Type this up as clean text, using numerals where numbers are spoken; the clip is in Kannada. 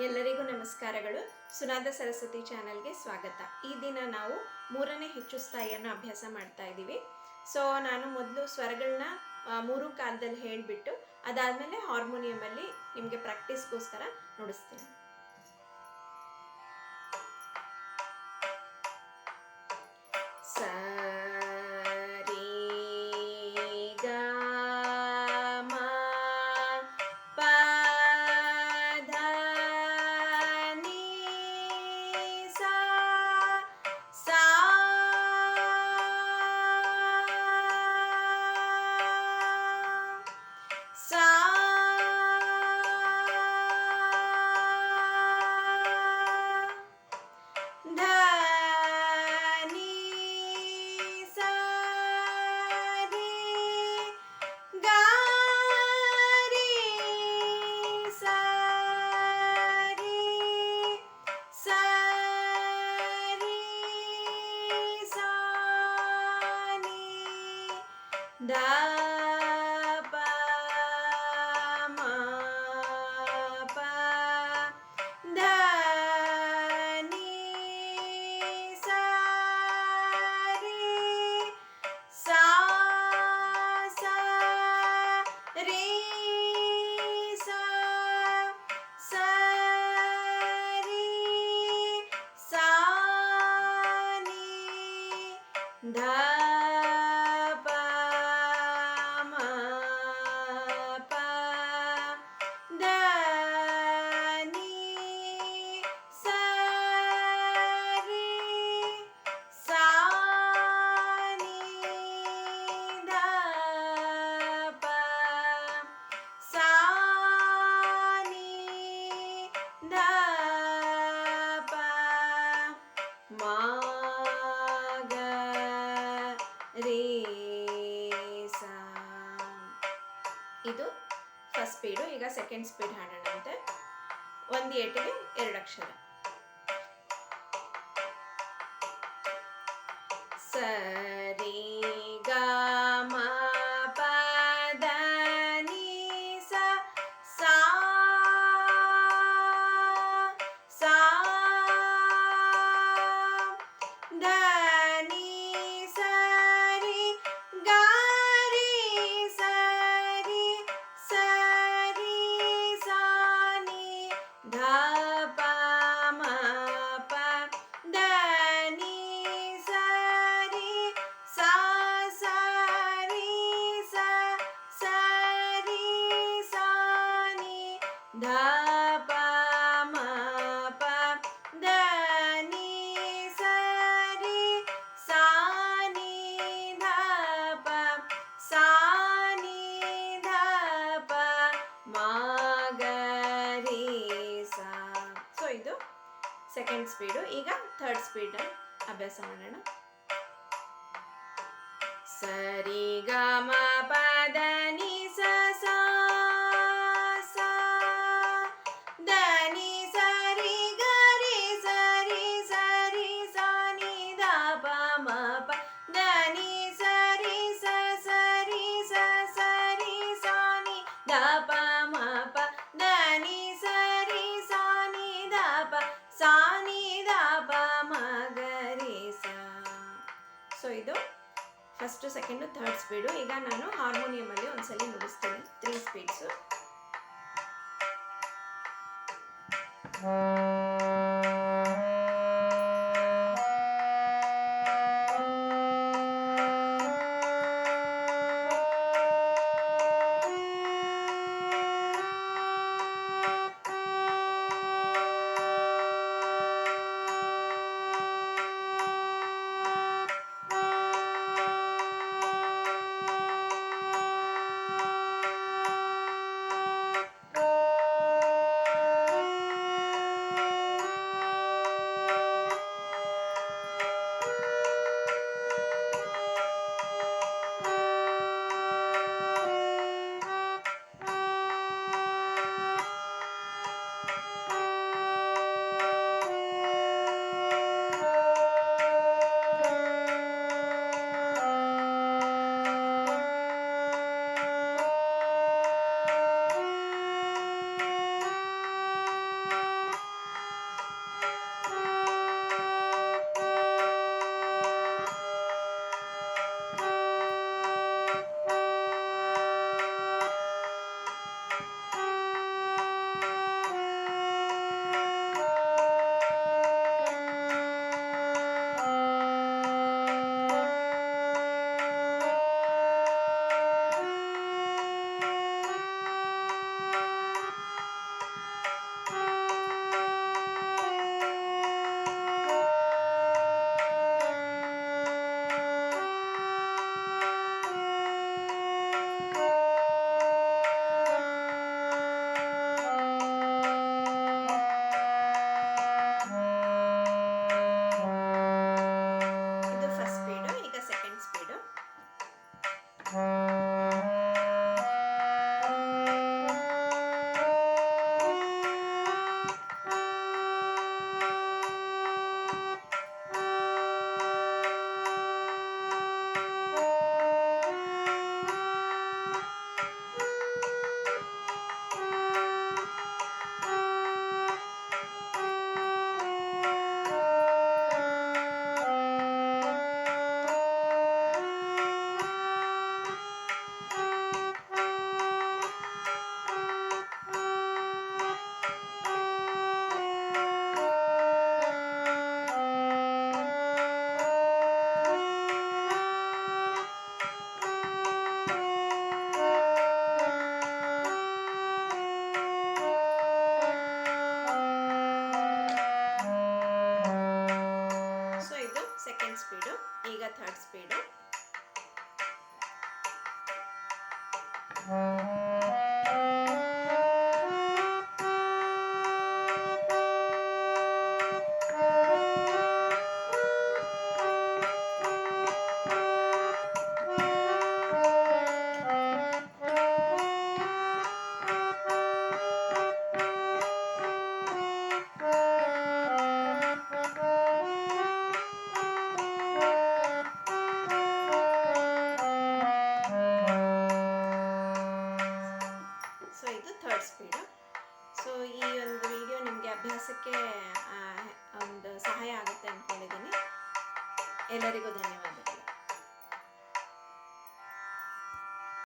ಎಲ್ಲರಿಗೂ ನಮಸ್ಕಾರಗಳು. ಸುನಾದ ಸರಸ್ವತಿ ಚಾನಲ್ಗೆ ಸ್ವಾಗತ. ಈ ದಿನ ನಾವು ಮೂರನೇ ಹೆಚ್ಚು ಸ್ಥಾಯಿಯನ್ನು ಅಭ್ಯಾಸ ಮಾಡ್ತಾ ಇದ್ದೀವಿ. ಸೊ ನಾನು ಮೊದಲು ಸ್ವರಗಳನ್ನ ಮೂರು ಕಾಲದಲ್ಲಿ ಹೇಳಿಬಿಟ್ಟು ಅದಾದಮೇಲೆ ಹಾರ್ಮೋನಿಯಮಲ್ಲಿ ನಿಮಗೆ ಪ್ರಾಕ್ಟೀಸ್ಗೋಸ್ಕರ ನುಡಿಸ್ತೀನಿ. ಸ ಇದು ಫಸ್ಟ್ ಸ್ಪೀಡು. ಈಗ ಸೆಕೆಂಡ್ ಸ್ಪೀಡ್ ಹಾಡೋಣಂತೆ. ಒಂದು ಏಟಿಗೆ ಎರಡು ಅಕ್ಷರ. ಸರಿ ಗ ಮ ಪ the ni sa sa sa the ni sa ri ga ri sa ri sa ri sa ni dha pa ma pa da ni sa ri sa sa ri sa sa ri sa ni dha pa ma pa da ni sa ri sa ni dha pa sa ni dha pa ma ga ri sa. So ಇದು ಸೆಕೆಂಡ್ ಸ್ಪೀಡು. ಈಗ ಥರ್ಡ್ ಸ್ಪೀಡ್ ಅಭ್ಯಾಸ ಮಾಡೋಣ. ಸರಿ ಗ ಮ ಪ the ni sa sa sa the ni sa ri ga ri sa ri sa ri sa ni da pa ma pa da ni sa ri sa sa ri sa sa ri sa ni da pa ma pa da ni sa ri sa ni da pa sa ni da pa ma ga ri sa. So ಇದು ಫಸ್ಟು ಸೆಕೆಂಡು ಥರ್ಡ್ ಸ್ಪೀಡು. ಈಗ ನಾನು ಹಾರ್ಮೋನಿಯಮಲ್ಲಿ ಒಂದ್ಸಲಿ ನುಡಿಸ್ತೀನಿ. 3 ಸ್ಪೀಡ್ಸು. ಸೊ ಇದು ಥರ್ಡ್ ಸ್ಪೀಡು. ಸೊ ಈ ಒಂದು ವಿಡಿಯೋ ನಿಮಗೆ ಅಭ್ಯಾಸಕ್ಕೆ ಒಂದು ಸಹಾಯ ಆಗುತ್ತೆ ಅಂದ್ಕೊಂಡಿದ್ದೀನಿ. ಎಲ್ಲರಿಗೂ ಧನ್ಯವಾದಗಳು.